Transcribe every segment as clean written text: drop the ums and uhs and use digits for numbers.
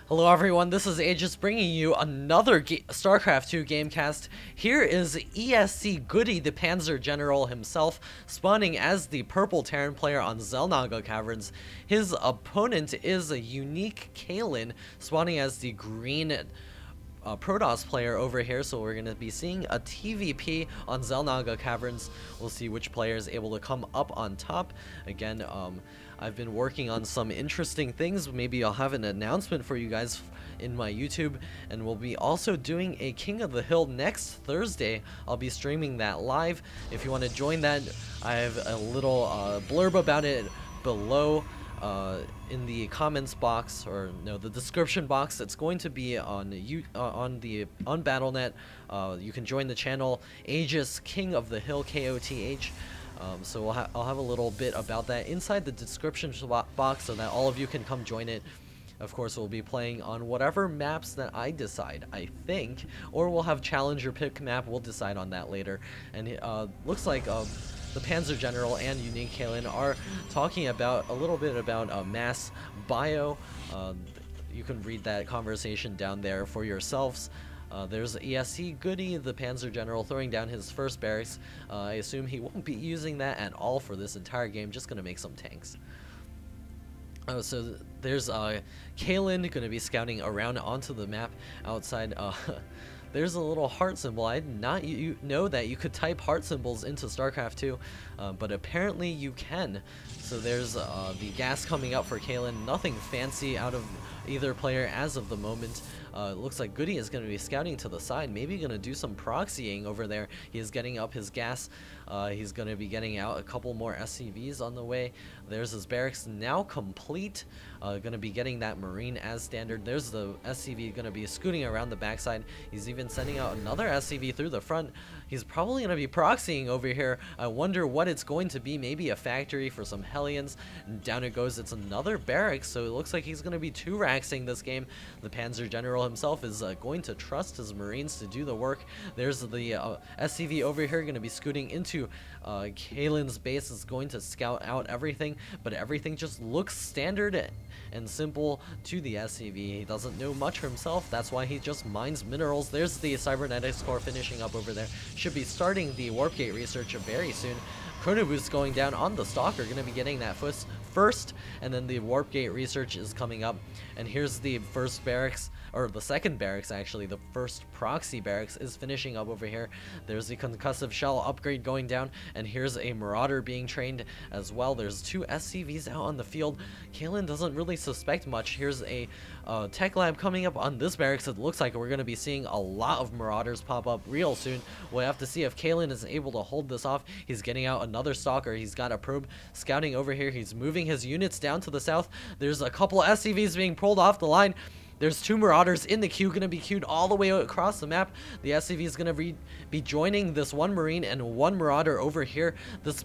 Hello everyone, this is AEgis bringing you another StarCraft 2 gamecast. Here is ESCGoOdy, the Panzer General himself, spawning as the purple Terran player on xel'naga caverns. His opponent is a uniqueKalin, spawning as the green Protoss player over here, so we're going to be seeing a TVP on xel'naga caverns. We'll see which player is able to come up on top. Again, I've been working on some interesting things. Maybe I'll have an announcement for you guys in my YouTube, and we'll be also doing a King of the Hill next Thursday. I'll be streaming that live. If you want to join that, I have a little blurb about it below in the comments box, or no, the description box. It's going to be on BattleNet. You can join the channel AEgis King of the Hill KOTH. So I'll have a little bit about that inside the description box so that all of you can come join it. Of course, we'll be playing on whatever maps that I decide, I think, or we'll have challenger pick map. We'll decide on that later. And looks like the Panzer General and uniqueKalin are talking about a little bit about mass bio. You can read that conversation down there for yourselves. There's ESCGoOdy, the Panzer General, throwing down his first barracks. I assume he won't be using that at all for this entire game, just gonna make some tanks. So there's Kalin gonna be scouting around onto the map outside. There's a little heart symbol. I did not know that you could type heart symbols into StarCraft 2, but apparently you can. So there's the gas coming up for Kalin. Nothing fancy out of either player as of the moment. It looks like GoOdy is going to be scouting to the side, maybe going to do some proxying over there. He is getting up his gas. He's going to be getting out a couple more SCVs on the way. There's his barracks now complete. Going to be getting that Marine as standard. There's the SCV going to be scooting around the backside. He's even sending out another SCV through the front. He's probably going to be proxying over here. I wonder what it's going to be. Maybe a factory for some Hellions. And down it goes. It's another barracks, so it looks like he's going to be 2-raxing this game. The Panzer General himself is going to trust his Marines to do the work. There's the SCV over here going to be scooting into Kalin's base. Is going to scout out everything, but everything just looks standard and simple to the SCV. He doesn't know much himself. That's why he just mines minerals. There's the cybernetics core finishing up over there. Should be starting the warp gate research very soon. Chrono Boost going down on the Stalker, going to be getting that first, and then the warp gate research is coming up. And here's the first barracks, or the second barracks actually. The first proxy barracks is finishing up over here. There's the concussive shell upgrade going down, and here's a marauder being trained as well. There's 2 SCVs out on the field. Kalin doesn't really suspect much. Here's a tech lab coming up on this barracks. It looks like we're going to be seeing a lot of marauders pop up real soon. We'll have to see if Kalin is able to hold this off. He's getting out another stalker. He's got a probe scouting over here. He's moving his units down to the south. There's a couple of SCVs being pulled off the line. There's 2 marauders in the queue, going to be queued all the way across the map. The SCV is going to be joining this 1 Marine and 1 marauder over here. This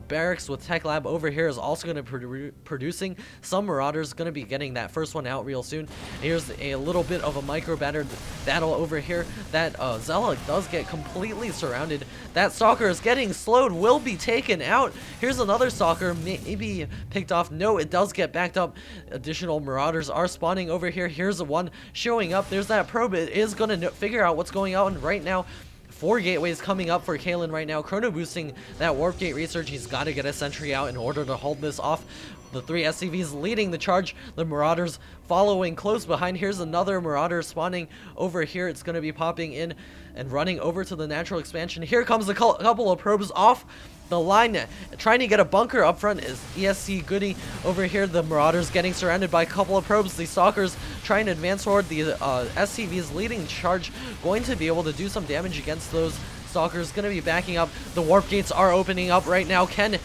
barracks with tech lab over here is also going to be producing some marauders. Going to be getting that first one out real soon. Here's a little bit of a micro battle over here. That Zella does get completely surrounded. That stalker is getting slowed, will be taken out. Here's another stalker, maybe picked off. No, it does get backed up. Additional marauders are spawning over here. Here's the one showing up. There's that probe. It is going to figure out what's going on right now. 4 gateways coming up for Kalin right now. Chrono boosting that warp gate research. He's got to get a sentry out in order to hold this off. The 3 SCVs leading the charge. The marauders following close behind. Here's another marauder spawning over here. It's going to be popping in and running over to the natural expansion. Here comes a couple of probes off the line, trying to get a bunker up front is ESCGoOdy over here. The marauders getting surrounded by a couple of probes. The stalkers trying to advance forward. The SCVs leading charge, going to be able to do some damage against those stalkers. Going to be backing up. The warp gates are opening up right now. Can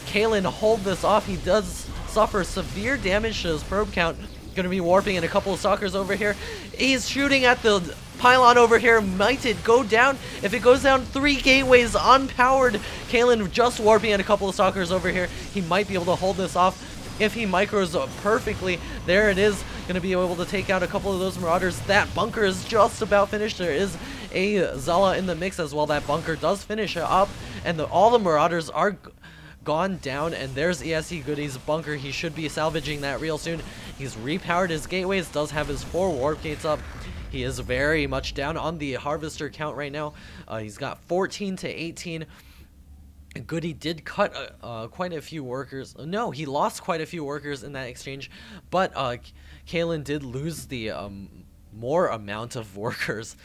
Kalin hold this off? He does suffer severe damage to his probe count. Going to be warping in a couple of stalkers over here. He's shooting at the pylon over here. Might it go down? If it goes down, 3 gateways unpowered. Kalin just warping at a couple of stalkers over here. He might be able to hold this off if he micros perfectly. There it is. Going to be able to take out a couple of those marauders. That bunker is just about finished. There is a Zella in the mix as well. That bunker does finish up, and all the marauders are gone down, and there's ESCGoOdy's bunker. He should be salvaging that real soon. He's repowered his gateways, does have his 4 warp gates up. He is very much down on the harvester count right now. He's got 14 to 18. GoOdy did cut quite a few workers. No, he lost quite a few workers in that exchange, but Kalin did lose the more amount of workers.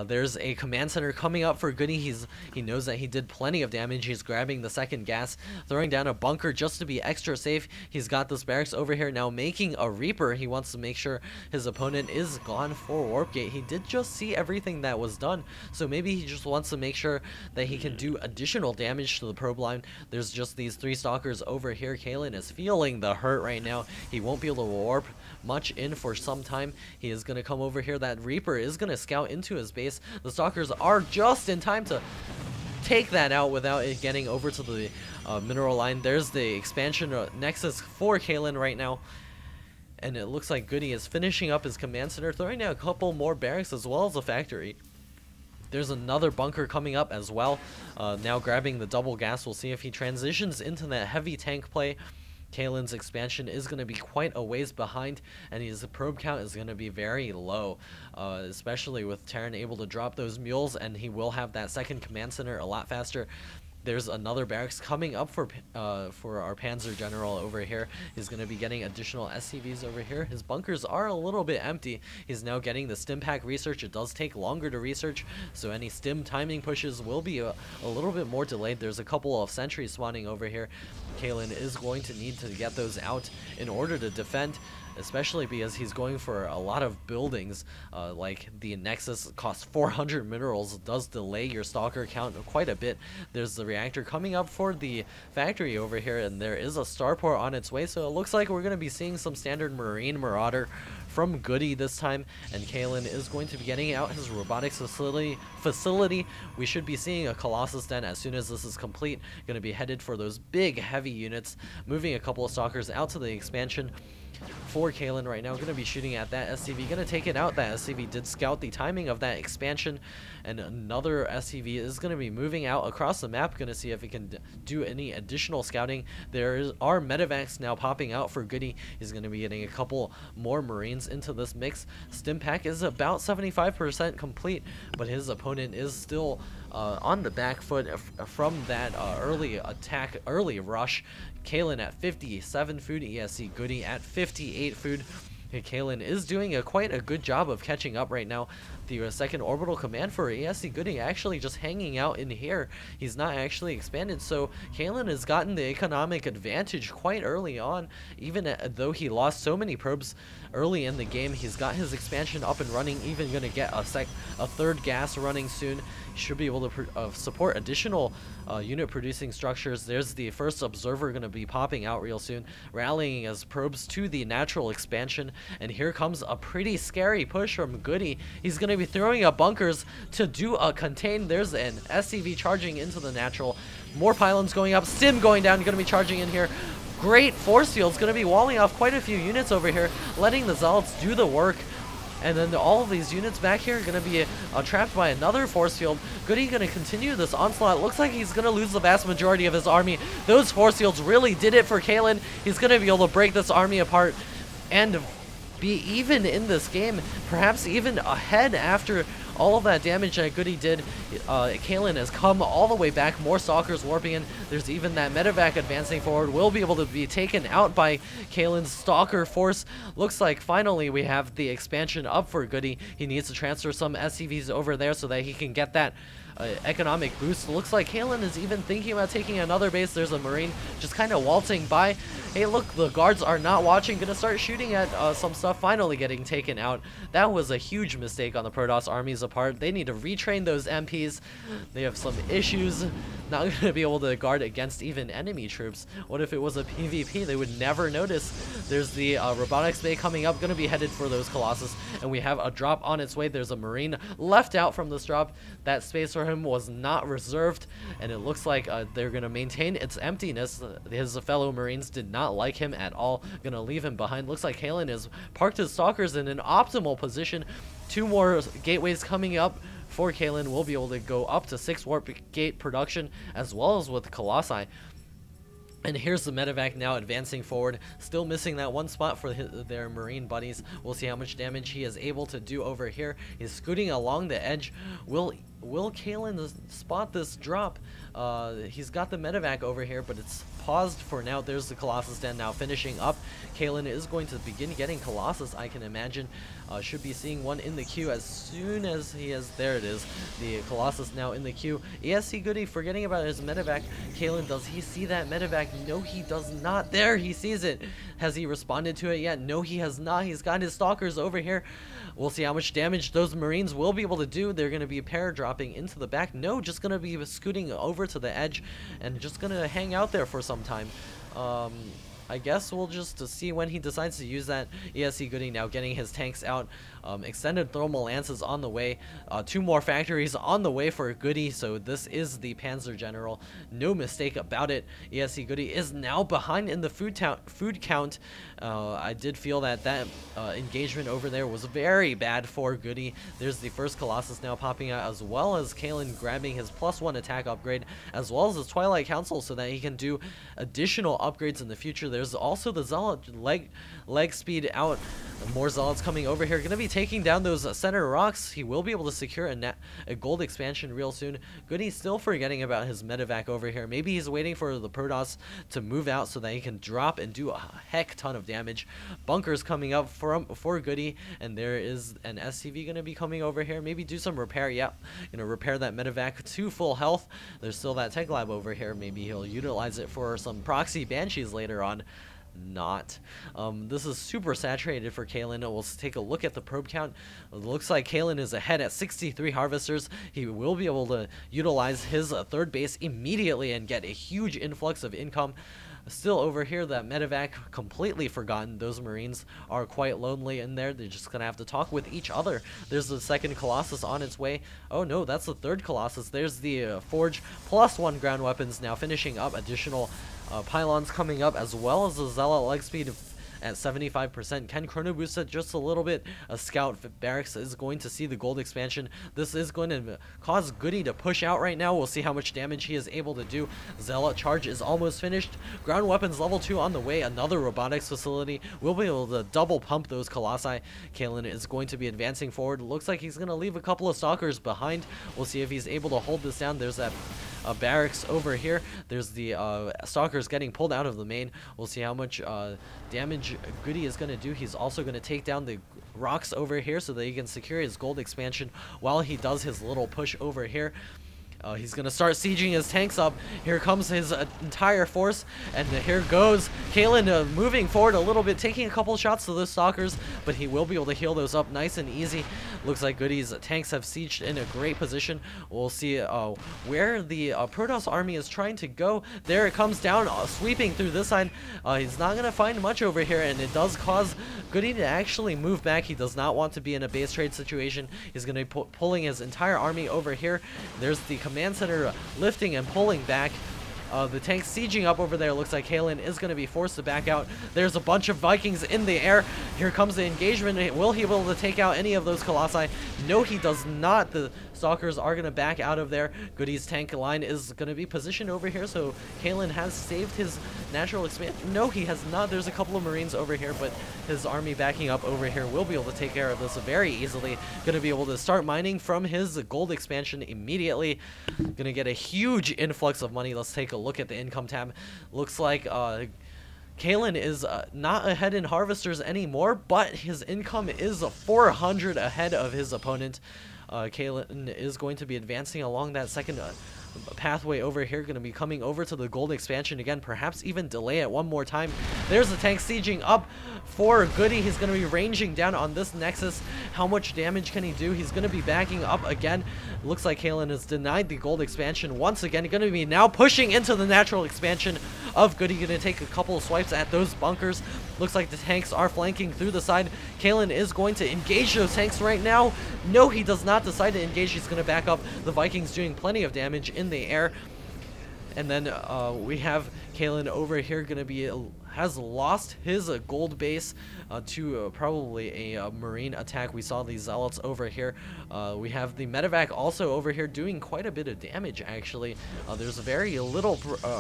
There's a command center coming up for GoOdy. He knows that he did plenty of damage. He's grabbing the second gas, throwing down a bunker just to be extra safe. He's got this barracks over here now making a Reaper. He wants to make sure his opponent is gone for warp gate. He did just see everything that was done, so maybe he just wants to make sure that he can do additional damage to the probe line. There's just these 3 stalkers over here. Kalin is feeling the hurt right now. He won't be able to warp much in for some time. He is going to come over here. That Reaper is going to scout into his base. The stalkers are just in time to take that out without it getting over to the mineral line. There's the expansion nexus for Kalin right now, and it looks like GoOdy is finishing up his command center, throwing down a couple more barracks as well as a factory. There's another bunker coming up as well. Now grabbing the double gas. We'll see if he transitions into that heavy tank play. Kalin's expansion is going to be quite a ways behind, and his probe count is going to be very low, especially with Terran able to drop those mules, and he will have that second command center a lot faster. There's another barracks coming up for our Panzer General over here. He's going to be getting additional SCVs over here. His bunkers are a little bit empty. He's now getting the stim pack research. It does take longer to research, so any stim timing pushes will be a little bit more delayed. There's a couple of sentries spawning over here. Kalin is going to need to get those out in order to defend, especially because he's going for a lot of buildings. Like the Nexus costs 400 minerals, does delay your stalker count quite a bit. There's the reactor coming up for the factory over here, and there is a starport on its way, so it looks like we're going to be seeing some standard Marine Marauder from GoOdy this time, and Kalin is going to be getting out his robotics facility. We should be seeing a Colossus Den as soon as this is complete. Going to be headed for those big heavy units, moving a couple of stalkers out to the expansion for Kalin right now. Going to be shooting at that SCV, going to take it out. That SCV did scout the timing of that expansion, and another SCV is going to be moving out across the map, going to see if it can do any additional scouting. There are medevacs now popping out for GoOdy. He's going to be getting a couple more Marines into this mix. Stim pack is about 75% complete, but his opponent is still on the back foot from that early rush. Kalin at 57 food, ESCGoOdy at 58 food. Kalin is doing quite a good job of catching up right now. The second orbital command for ESCGoOdy actually just hanging out in here. He's not actually expanded, so Kalin has gotten the economic advantage quite early on. Even though he lost so many probes early in the game, he's got his expansion up and running, even going to get a third gas running soon. He should be able to support additional unit producing structures. There's the first observer going to be popping out real soon, rallying his probes to the natural expansion, and here comes a pretty scary push from GoOdy. He's going to be throwing up bunkers to do a contain. There's an SCV charging into the natural. More pylons going up. Stim going down. Going to be charging in here. Great force fields. Going to be walling off quite a few units over here, letting the Zealots do the work. And then all of these units back here are going to be trapped by another force field. GoOdy going to continue this onslaught. Looks like he's going to lose the vast majority of his army. Those force fields really did it for Kalin. He's going to be able to break this army apart and be even in this game, perhaps even ahead after all of that damage that GoOdy did. Kalin has come all the way back, more stalkers warping in. There's even that medevac advancing forward, will be able to be taken out by Kalin's stalker force. Looks like finally we have the expansion up for GoOdy. He needs to transfer some SCVs over there so that he can get that economic boost. Looks like Kalin is even thinking about taking another base. There's a Marine just kind of waltzing by. Hey, look, the guards are not watching, gonna start shooting at some stuff, finally getting taken out. That was a huge mistake on the Protoss army's part. They need to retrain those MPs. They have some issues, not gonna be able to guard against even enemy troops. What if it was a PvP? They would never notice. There's the robotics bay coming up, gonna be headed for those Colossus, and we have a drop on its way. There's a Marine left out from this drop. That space for him was not reserved, and it looks like they're gonna maintain its emptiness. His fellow Marines did not like him at all, gonna leave him behind. Looks like Kalin has parked his stalkers in an optimal position. 2 more gateways coming up for Kalin. Will be able to go up to 6 warp gate production, as well as with Colossi. And here's the medevac now advancing forward, still missing that one spot for their marine buddies. We'll see how much damage he is able to do over here. He's scooting along the edge. Will Kalin spot this drop? He's got the medevac over here, but it's paused for now. There's the Colossus Den now finishing up. Kalin is going to begin getting Colossus, I can imagine. Should be seeing one in the queue as soon as he is. There it is. The Colossus now in the queue. ESCGoOdy forgetting about his medevac. Kalin, does he see that medevac? No, he does not. There, he sees it. Has he responded to it yet? No, he has not. He's got his stalkers over here. We'll see how much damage those Marines will be able to do. They're going to be pair dropping into the back. No, just going to be scooting over to the edge and just going to hang out there for some time. I guess we'll just see when he decides to use that. ESCGoOdy now getting his tanks out. Extended thermal lances on the way. 2 more factories on the way for Goody. So this is the Panzer General. No mistake about it. ESCGoOdy is now behind in the food count. I did feel that engagement over there was very bad for Goody. There's the first Colossus now popping out, as well as Kalin grabbing his +1 attack upgrade, as well as his Twilight Council, so that he can do additional upgrades in the future. There's also the Zealot leg speed out. More Zealots coming over here. Going to be taking down those center rocks. He will be able to secure a gold expansion real soon. Goody's still forgetting about his medevac over here. Maybe he's waiting for the Protoss to move out so that he can drop and do a heck ton of damage. Bunkers coming up for Goody, and there is an SCV going to be coming over here. Maybe do some repair. Yep, going to repair that medevac to full health. There's still that tech lab over here. Maybe he'll utilize it for some proxy banshees later on. Not. This is super saturated for Kalin. We'll take a look at the probe count. It looks like Kalin is ahead at 63 harvesters. He will be able to utilize his third base immediately and get a huge influx of income. Still over here, that medevac completely forgotten. Those Marines are quite lonely in there. They're just gonna have to talk with each other. There's the second Colossus on its way. Oh no, that's the third Colossus. There's the Forge +1 ground weapons now finishing up. Additional pylons coming up, as well as the Zealot leg speed at 75%. Can chrono boost it just a little bit. A scout barracks is going to see the gold expansion. This is going to cause Goody to push out right now. We'll see how much damage he is able to do. Zealot charge is almost finished. Ground weapons level 2 on the way. Another robotics facility. We'll be able to double pump those Colossi. Kalin is going to be advancing forward. Looks like he's going to leave a couple of stalkers behind. We'll see if he's able to hold this down. There's that barracks over here. There's the stalkers getting pulled out of the main. We'll see how much damage Goody is going to do. He's also going to take down the rocks over here so that he can secure his gold expansion while he does his little push over here. He's going to start sieging his tanks up. Here comes his entire force, and here goes Kalin moving forward a little bit, taking a couple shots to those stalkers, but he will be able to heal those up nice and easy. Looks like Goody's tanks have sieged in a great position. We'll see where the Protoss army is trying to go. There it comes down, sweeping through this side. He's not going to find much over here, and it does cause Goody to actually move back. He does not want to be in a base trade situation. He's going to be pulling his entire army over here. There's the command center lifting and pulling back. The tank sieging up over there. Looks like Kalin is going to be forced to back out. There's a bunch of Vikings in the air. Here comes the engagement. Will he be able to take out any of those Colossi? No, he does not. The stalkers are going to back out of there. Goody's tank line is going to be positioned over here, so Kalin has saved his natural expansion. No, he has not. There's a couple of Marines over here, but his army backing up over here will be able to take care of this very easily. Going to be able to start mining from his gold expansion immediately. Going to get a huge influx of money. Let's take a look at the income tab. Looks like Kalin is not ahead in harvesters anymore, but his income is 400 ahead of his opponent. Kalin is going to be advancing along that second pathway over here, going to be coming over to the gold expansion again, perhaps even delay it one more time. There's the tank sieging up for Goody. He's going to be ranging down on this nexus. How much damage can he do? He's going to be backing up again. Looks like Kalin has denied the gold expansion once again. He's going to be now pushing into the natural expansion of Goody. Going to take a couple of swipes at those bunkers. Looks like the tanks are flanking through the side. Kalin is going to engage those tanks right now. No, he does not decide to engage. He's going to back up. The Vikings doing plenty of damage in the air. And then we have Kalin over here going to be has lost his gold base to probably a marine attack. We saw these zealots over here. We have the medevac also over here doing quite a bit of damage, actually. There's very little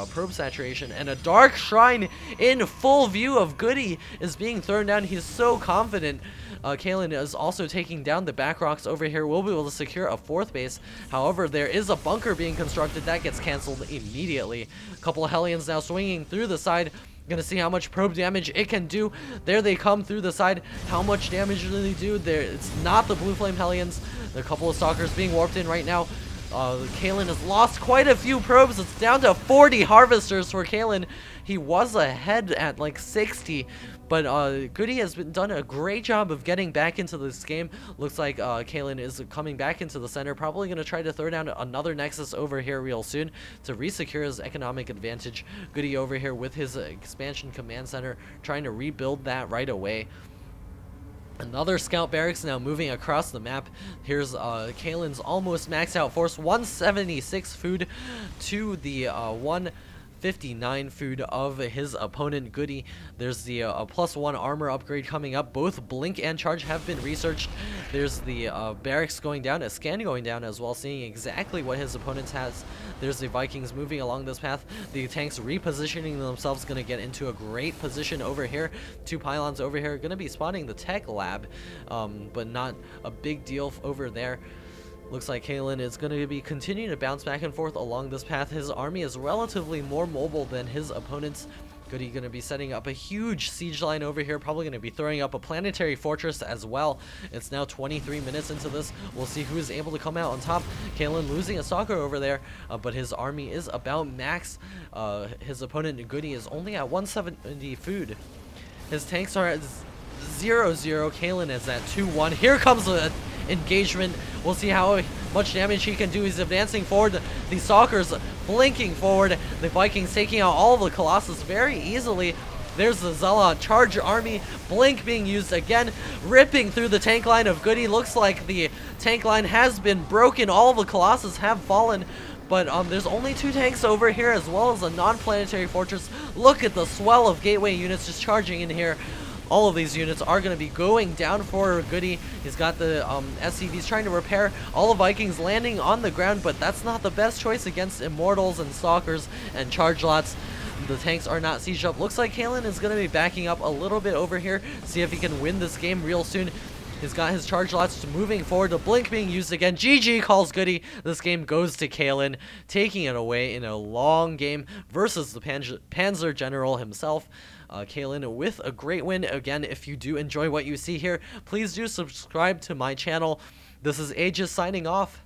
probe saturation, and a dark shrine in full view of GoOdy is being thrown down. He's so confident. Kalin is also taking down the back rocks over here. We'll be able to secure a 4th base. However, there is a bunker being constructed. That gets canceled immediately. A couple of Hellions now swinging through the side. Gonna see how much probe damage it can do. There they come through the side. How much damage do they do? There, it's not the Blue Flame Hellions. There are a couple of Stalkers being warped in right now. Kalin has lost quite a few probes. It's down to 40 harvesters for Kalin. He was ahead at like 60, but GoOdy has done a great job of getting back into this game. Looks like Kalin is coming back into the center, probably going to try to throw down another Nexus over here real soon to resecure his economic advantage. GoOdy over here with his expansion command center, trying to rebuild that right away. Another scout barracks now moving across the map. Here's Kalin's almost maxed out force. 176 food to the 159 food of his opponent GoOdy. There's the +1 armor upgrade coming up. Both blink and charge have been researched. There's the barracks going down, a scan going down as well, seeing exactly what his opponent has. There's the Vikings moving along this path. The tanks repositioning themselves, going to get into a great position over here. 2 pylons over here, going to be spawning the tech lab, but not a big deal over there. Looks like Kalin is going to be continuing to bounce back and forth along this path. His army is relatively more mobile than his opponents. GoOdy going to be setting up a huge siege line over here, probably going to be throwing up a planetary fortress as well. It's now 23 minutes into this. We'll see who is able to come out on top. Kalin losing a stalker over there, but his army is about max. His opponent GoOdy is only at 170 food. His tanks are at 0-0. Kalin is at 2-1. Here comes the engagement. We'll see how much damage he can do. He's advancing forward. The Stalkers blinking forward. The Vikings taking out all of the Colossus very easily. There's the Zealot charge army. Blink being used again, ripping through the tank line of GoOdy. Looks like the tank line has been broken. All of the Colossus have fallen. But there's only 2 tanks over here, as well as a non-planetary fortress. Look at the swell of gateway units just charging in here. All of these units are going to be going down for GoOdy. He's got the SCVs trying to repair. All the Vikings landing on the ground, but that's not the best choice against Immortals and Stalkers and Charge Lots. The tanks are not sieged up. Looks like Kalin is going to be backing up a little bit over here. See if he can win this game real soon. He's got his charge lots moving forward. The blink being used again. GG calls GoOdy. This game goes to Kalin, taking it away in a long game versus the Panzer General himself. Kalin with a great win. Again, if you do enjoy what you see here, please do subscribe to my channel. This is AEgis signing off.